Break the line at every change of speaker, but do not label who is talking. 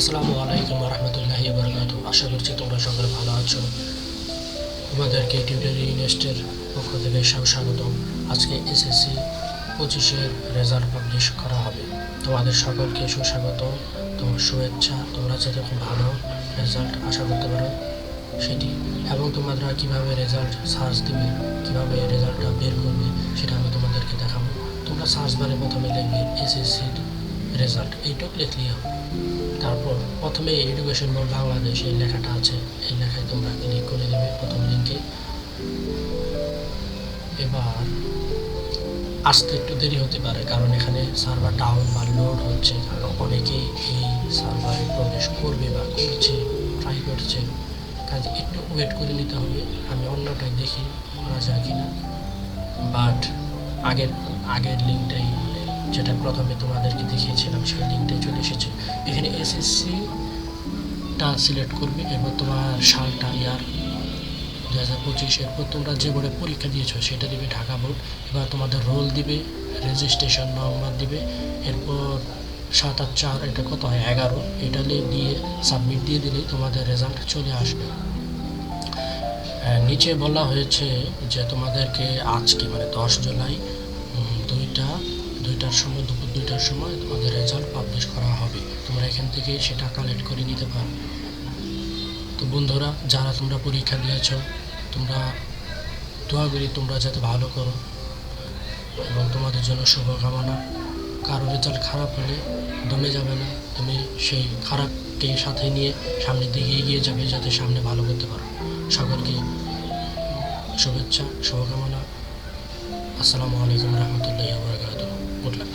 আসসালামু আলাইকুম রহমতুল্লাহি বারাকাতুহু। আশা করছি তোমরা সকলে ভালো আছো। তোমাদেরকে টিউটর ইউনিভার্সিটির পক্ষ থেকে স্বাগতম। আজকে এসএসসি 25-এর রেজাল্ট পাবলিশ করা হবে। তোমাদের সকলকে সুস্বাগত, তোমার শুভেচ্ছা। তোমরা যাতে খুব ভালো রেজাল্ট আশা করতে পারো সেটি, এবং তোমরা কীভাবে রেজাল্ট সার্চ দেবে, কীভাবে রেজাল্টটা বের করবে সেটা আমি তোমাদেরকে দেখাবো। তোমরা সার্চ বারে প্রথমে লিখবে এসএসসির রেজাল্ট, এইটুক লিখলেই হবে। তারপর প্রথমে এডুকেশন বোর্ড বাংলাদেশ এই লেখাটা আছে, এই লেখায় তোমরা ক্লিক করে দেবে প্রথম লিঙ্কে। এবার আসতে একটু দেরি হতে পারে, কারণ এখানে সার্ভার ডাউন বা লোড হচ্ছে, কারণ অনেকেই এই সার্ভারে প্রবেশ করবে বা করছে, ট্রাই করছে, কাজে একটু ওয়েট করে নিতে হবে। আমি অন্যটাই দেখি করা যায় কিনা, বাট আগের লিঙ্কটাই, যেটা প্রথমে তোমাদেরকে দেখিয়েছিলাম সেই লিঙ্কটাই চলে এসেছে। এখানে এসএসসিটা সিলেক্ট করবে, এরপর তোমার সালটা ইয়ার 2025, এরপর তোমরা যে বোর্ডে পরীক্ষা দিয়েছো সেটা দিবে ঢাকা বোর্ড। এবার তোমাদের রোল দিবে, রেজিস্ট্রেশন নম্বর দিবে, এরপর 7 আর 4 এটা কত হয় 11, এটা দিয়ে সাবমিট দিয়ে দিলেই তোমাদের রেজাল্ট চলে আসবে। নিচে বলা হয়েছে যে তোমাদেরকে আজকে মানে 10 জুলাই 2টার সময়, দুপুর 2টার সময় তোমাদের রেজাল্ট পাবলিশ করা হবে। তোমরা এখান থেকে সেটা কালেক্ট করে নিতে পারো। তো বন্ধুরা, যারা তোমরা পরীক্ষা দিয়েছ, তোমরা দোয়া করি তোমরা যাতে ভালো করো, এবং তোমাদের জন্য শুভকামনা। কারো রেজাল্ট খারাপ হলে দমে যাবে না, তুমি সেই খারাপকে সাথে নিয়ে সামনের দিকে এগিয়ে যাবে, যাতে সামনে ভালো করতে পারো। সকলকে শুভেচ্ছা, শুভকামনা। আসসালামু আলাইকুম রহমতুল্লাহি ওয়া বারাকাতুহু। Good luck.